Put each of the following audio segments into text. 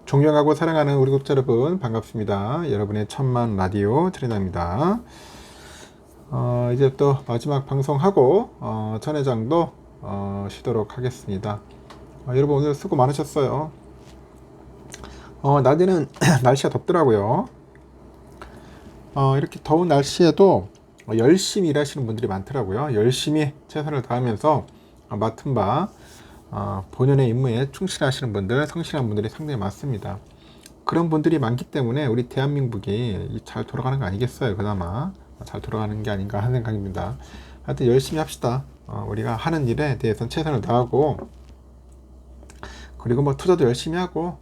존경하고 사랑하는 우리 구독자 여러분 반갑습니다. 여러분의 천만 라디오 트레이너입니다. 이제 또 마지막 방송하고 전 회장도 쉬도록 하겠습니다. 여러분 오늘 수고 많으셨어요. 낮에는 날씨가 덥더라고요. 이렇게 더운 날씨에도 열심히 일하시는 분들이 많더라고요. 열심히 최선을 다하면서 맡은 바 본연의 임무에 충실하시는 분들, 성실한 분들이 상당히 많습니다. 그런 분들이 많기 때문에 우리 대한민국이 잘 돌아가는 거 아니겠어요? 그나마 잘 돌아가는 게 아닌가 하는 생각입니다. 하여튼 열심히 합시다. 우리가 하는 일에 대해서는 최선을 다하고, 그리고 뭐 투자도 열심히 하고,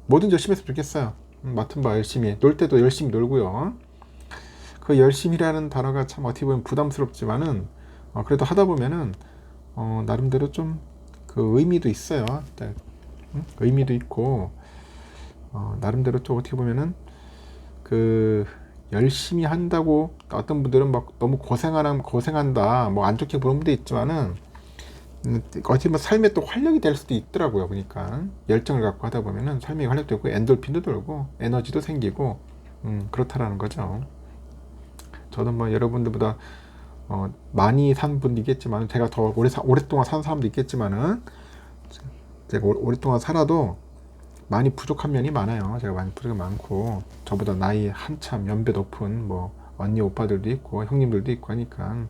뭐든지 열심히 했으면 좋겠어요. 맡은 바 열심히, 놀 때도 열심히 놀고요. 그 열심히라는 단어가 참 어떻게 보면 부담스럽지만은 그래도 하다 보면은 나름대로 좀 그 의미도 있어요. 의미도 있고 나름대로 좀 어떻게 보면은 그 열심히 한다고 어떤 분들은 막 너무 고생한다 뭐 안 좋게 보는 분도 있지만은 어떻게 보면 삶에 또 활력이 될 수도 있더라고요. 그러니까 열정을 갖고 하다 보면은 삶에 활력되고 엔돌핀도 돌고 에너지도 생기고 그렇다라는 거죠. 저는 뭐 여러분들보다 많이 산 분도 있겠지만, 제가 더 오랫동안 산 사람도 있겠지만은, 제가 오랫동안 살아도 많이 부족한 면이 많아요. 제가 많이 부족이 많고, 저보다 나이 한참 연배 높은 뭐 언니 오빠들도 있고 형님들도 있고 하니까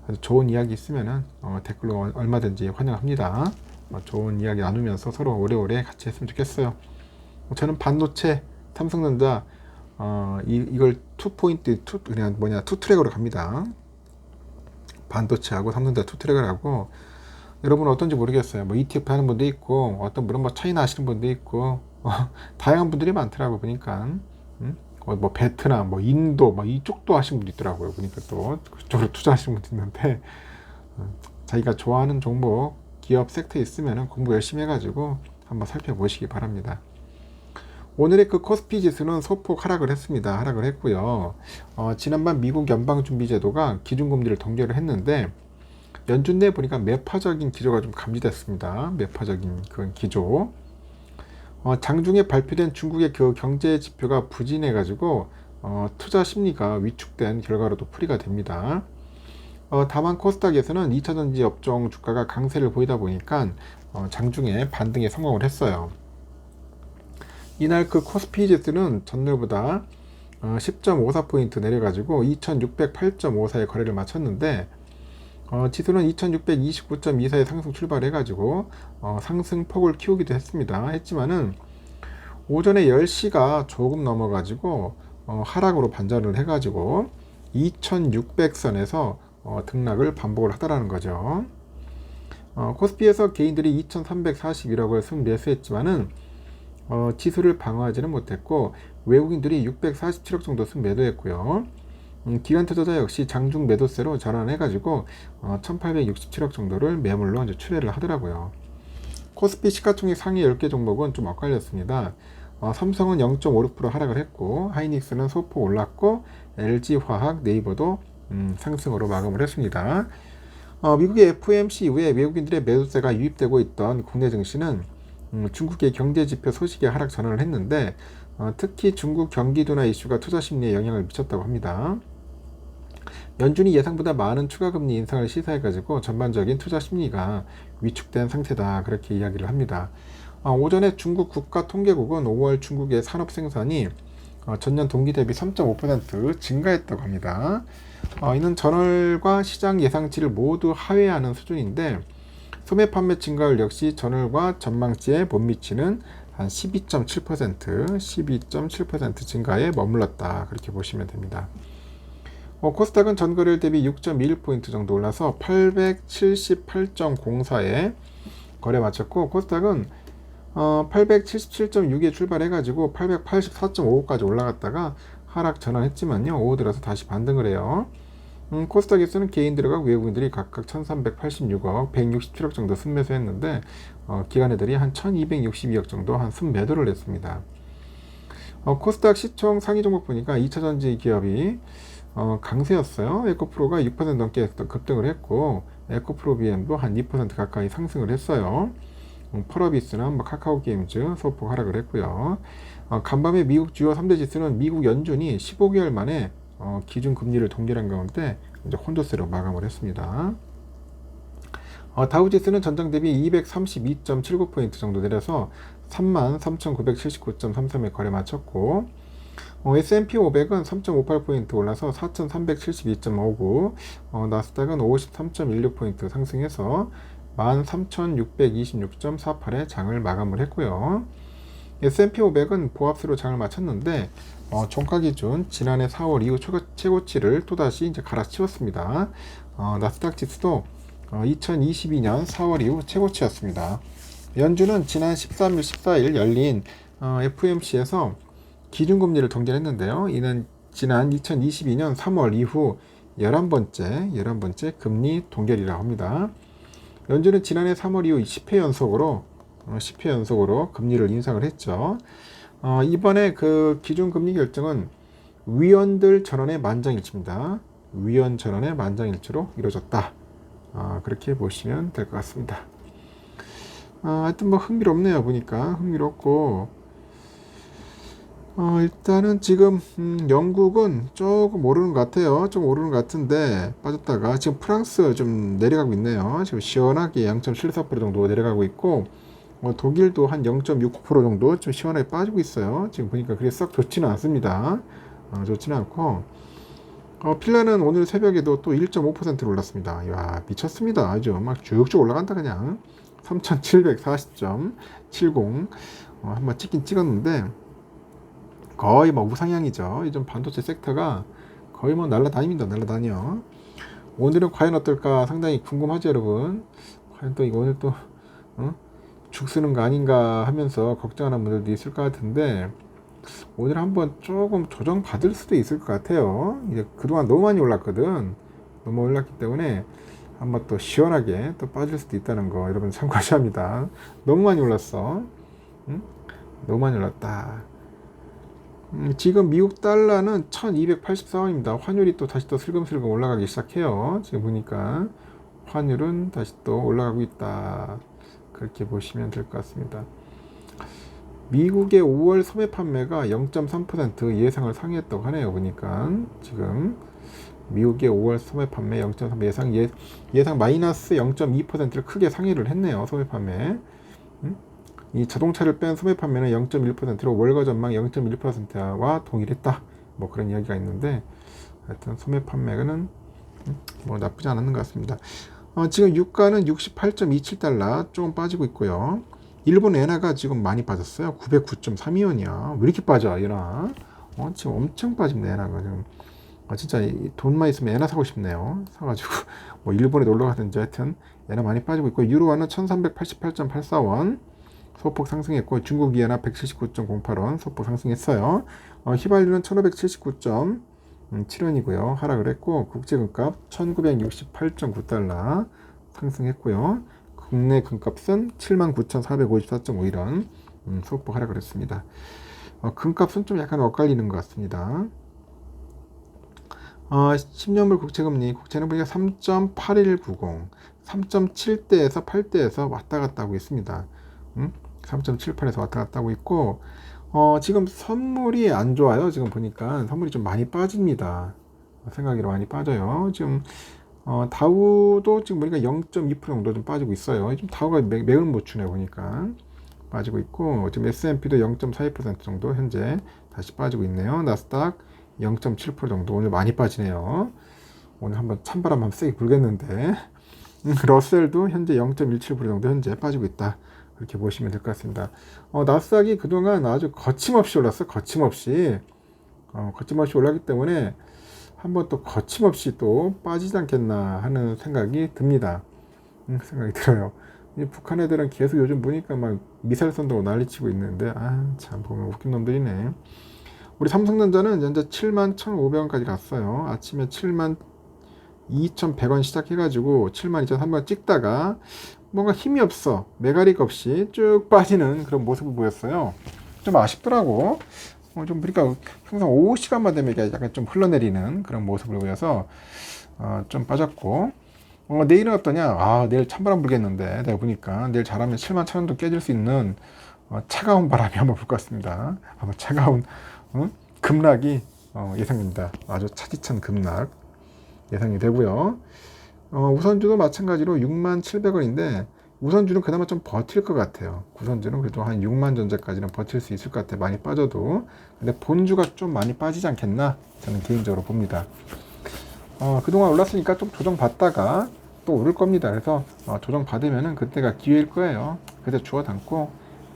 아주 좋은 이야기 있으면은 댓글로 얼마든지 환영합니다. 좋은 이야기 나누면서 서로 오래오래 같이 했으면 좋겠어요. 저는 반도체, 삼성전자 이걸 그냥 투트랙으로 갑니다. 반도체하고 삼성전자 투트랙을 하고, 여러분은 어떤지 모르겠어요. 뭐 ETF 하는 분도 있고, 어떤 분은 뭐 차이나 하시는 분도 있고, 다양한 분들이 많더라고 보니까. 뭐 베트남, 뭐 인도, 뭐 이쪽도 하시는 분도 있더라고요. 보니까 또 그쪽으로 투자하시는 분도 있는데, 자기가 좋아하는 종목, 기업 섹터에 있으면 공부 열심히 해가지고 한번 살펴보시기 바랍니다. 오늘의 그 코스피 지수는 소폭 하락을 했습니다. 하락을 했고요. 지난번 미국 연방준비제도가 기준금리를 동결을 했는데, 연준 내 보니까 매파적인 기조가 좀 감지됐습니다. 매파적인 그런 기조. 장중에 발표된 중국의 그 경제 지표가 부진해가지고 투자 심리가 위축된 결과로도 풀이가 됩니다. 다만 코스닥에서는 2차전지 업종 주가가 강세를 보이다 보니까 장중에 반등에 성공을 했어요. 이날 그 코스피 지수는 전날보다 10.54포인트 내려가지고 2608.54의 거래를 마쳤는데, 지수는 2629.24의 상승 출발해가지고 상승폭을 키우기도 했지만은 오전에 10시가 조금 넘어가지고 하락으로 반전을 해가지고 2600선에서 등락을 반복을 하더라는 거죠. 코스피에서 개인들이 2341억을 순매수했지만은 지수를 방어하지는 못했고, 외국인들이 647억 정도 순매도했고요. 기관 투자자 역시 장중 매도세로 전환해가지고 1867억 정도를 매물로 이제 출회를 하더라고요. 코스피 시가총액 상위 10개 종목은 좀 엇갈렸습니다. 삼성은 0.56% 하락을 했고, 하이닉스는 소폭 올랐고, LG화학, 네이버도 상승으로 마감을 했습니다. 미국의 FOMC 이후에 외국인들의 매도세가 유입되고 있던 국내 증시는 중국의 경제지표 소식에 하락 전환을 했는데, 특히 중국 경기 둔화 이슈가 투자 심리에 영향을 미쳤다고 합니다. 연준이 예상보다 많은 추가금리 인상을 시사해가지고 전반적인 투자 심리가 위축된 상태다, 그렇게 이야기를 합니다. 오전에 중국 국가통계국은 5월 중국의 산업 생산이 전년 동기 대비 3.5% 증가했다고 합니다. 이는 전월과 시장 예상치를 모두 하회하는 수준인데, 소매 판매 증가율 역시 전월과 전망치에 못 미치는 한 12.7% 증가에 머물렀다, 그렇게 보시면 됩니다. 코스닥은 전거래일 대비 6.21포인트 정도 올라서 878.04에 거래 마쳤고, 코스닥은 877.6에 출발해가지고 884.55까지 올라갔다가 하락 전환했지만요, 오후 들어서 다시 반등을 해요. 코스닥에서는 개인 들어가고 외국인들이 각각 1386억, 167억 정도 순매수했는데, 기관 애들이 한 1262억 정도 한 순매도를 했습니다. 코스닥 시총 상위 종목 보니까 2차전지 기업이 강세였어요. 에코프로가 6% 넘게 급등을 했고, 에코프로 BM도 한 2% 가까이 상승을 했어요. 펄어비스나 뭐 카카오 게임즈 소폭 하락을 했고요. 간밤에 미국 주요 3대 지수는 미국 연준이 15개월 만에 기준 금리를 동결한 가운데 이제 혼조세로 마감을 했습니다. 다우지수는 전장 대비 232.79포인트 정도 내려서 33,979.33에 거래 마쳤고, S&P 500은 3.58포인트 올라서 4,372.59, 나스닥은 53.16포인트 상승해서 13,626.48에 장을 마감을 했고요. S&P 500은 보합세로 장을 마쳤는데 종가 기준 지난해 4월 이후 최고치를 또다시 이제 갈아치웠습니다. 나스닥 지수도 2022년 4월 이후 최고치였습니다. 연준은 지난 13일, 14일 열린 FOMC에서 기준금리를 동결했는데요. 이는 지난 2022년 3월 이후 11번째 금리 동결이라고 합니다. 연준은 지난해 3월 이후 10회 연속으로 금리를 인상을 했죠. 이번에 그 기준금리 결정은 위원들 전원의 만장일치입니다. 위원 전원의 만장일치로 이루어졌다. 그렇게 보시면 될 것 같습니다. 하여튼 뭐 흥미롭네요. 보니까 흥미롭고, 일단은 지금 영국은 조금 오르는 것 같아요. 좀 오르는 것 같은데 빠졌다가 지금 프랑스 좀 내려가고 있네요. 지금 시원하게 0.74% 정도 내려가고 있고, 독일도 한 0.69% 정도 좀 시원하게 빠지고 있어요. 지금 보니까 그게 썩 좋지는 않습니다. 좋지는 않고, 필라는 오늘 새벽에도 또 1.5% 올랐습니다. 이야, 미쳤습니다. 아주 막 쭉쭉 올라간다 그냥. 3740.70 한번 찍긴 찍었는데 거의 뭐 우상향이죠. 요즘 반도체 섹터가 거의 뭐 날라다닙니다. 날라다녀. 오늘은 과연 어떨까 상당히 궁금하죠, 여러분. 과연 또 이거 오늘 또 죽 쓰는 거 아닌가 하면서 걱정하는 분들도 있을 것 같은데, 오늘 한번 조금 조정 받을 수도 있을 것 같아요. 이제 그동안 너무 많이 올랐거든. 너무 올랐기 때문에 한번 또 시원하게 또 빠질 수도 있다는 거 여러분 참고하셔야 합니다. 너무 많이 올랐어. 응? 너무 많이 올랐다. 지금 미국 달러는 1284원입니다. 환율이 또 다시 또 슬금슬금 올라가기 시작해요. 지금 보니까 환율은 다시 또 올라가고 있다. 그렇게 보시면 될 것 같습니다. 미국의 5월 소매 판매가 0.3% 예상을 상회했다고 하네요. 보니까 지금 미국의 5월 소매 판매 0.3 예상 마이너스 0.2%를 크게 상회를 했네요. 소매 판매. 이 자동차를 뺀 소매 판매는 0.1%로 월가 전망 0.1%와 동일했다. 뭐 그런 이야기가 있는데, 하여튼 소매 판매는 뭐 나쁘지 않았는 것 같습니다. 지금 유가는 68.27달러 조금 빠지고 있고요. 일본 엔화가 지금 많이 빠졌어요. 909.32원이야. 왜 이렇게 빠져, 엔화? 지금 엄청 빠집니다, 엔화가 지금. 진짜 돈만 있으면 엔화 사고 싶네요. 사가지고 뭐 일본에 놀러 가든지 하여튼 엔화 많이 빠지고 있고, 유로화는 1388.84원 소폭 상승했고, 중국 이엔화 179.08원 소폭 상승했어요. 휘발유는 1579.7원이고요. 하락을 했고, 국제금값 1968.9달러 상승했고요. 국내 금값은 79,454.51원 소폭 하락을 했습니다. 금값은 좀 약간 엇갈리는 것 같습니다. 10년물 국채금리, 국채는 보니까 3.8190, 3.7대에서 8대에서 왔다 갔다 하고 있습니다. 3.78에서 왔다 갔다 하고 있고, 지금 선물이 안 좋아요. 지금 보니까 선물이 좀 많이 빠집니다. 생각외로 많이 빠져요. 지금 다우도 지금 보니까 0.2% 정도 좀 빠지고 있어요. 지금 다우가 매을 못 추네 보니까 빠지고 있고, 지금 S&P도 0.42% 정도 현재 다시 빠지고 있네요. 나스닥 0.7% 정도 오늘 많이 빠지네요. 오늘 한번 찬바람 한번 세게 불겠는데, 러셀도 현재 0.17% 정도 현재 빠지고 있다. 그렇게 보시면 될 것 같습니다. 나스닥이 그동안 아주 거침없이 올랐어. 거침없이 올랐기 때문에 한번 또 거침없이 또 빠지지 않겠나 하는 생각이 듭니다. 생각이 들어요. 북한 애들은 계속 요즘 보니까 막 미사일 쏜다고 난리치고 있는데, 참 보면 웃긴 놈들이네. 우리 삼성전자는 현재 71,500원까지 갔어요. 아침에 72,100원 시작해가지고 72,300원 찍다가 뭔가 힘이 없어, 메가리가 없이 쭉 빠지는 그런 모습을 보였어요. 좀 아쉽더라고. 좀 보니까 항상 오후 시간만 되면 약간 좀 흘러내리는 그런 모습을 보여서 좀 빠졌고, 내일은 어떠냐? 내일 찬바람 불겠는데 내가 보니까 내일 잘하면 7만 1,000원도 깨질 수 있는 차가운 바람이 한번 불 것 같습니다. 아마 차가운 급락이 예상됩니다. 아주 차디찬 급락 예상이 되고요. 우선주도 마찬가지로 6만 700원인데 우선주는 그나마 좀 버틸 것 같아요. 우선주는 그래도 한 6만 전자까지는 버틸 수 있을 것 같아요. 많이 빠져도. 근데 본주가 좀 많이 빠지지 않겠나? 저는 개인적으로 봅니다. 그동안 올랐으니까 좀 조정받다가 또 오를 겁니다. 그래서 조정받으면은 그때가 기회일 거예요. 그때 주워 담고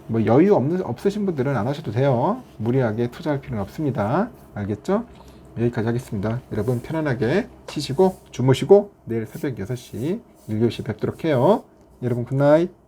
뭐 여유 없으신 분들은 안 하셔도 돼요. 무리하게 투자할 필요는 없습니다. 알겠죠? 여기까지 하겠습니다. 여러분 편안하게 쉬시고 주무시고 내일 새벽 6시 1교시 뵙도록 해요. 여러분 굿나잇.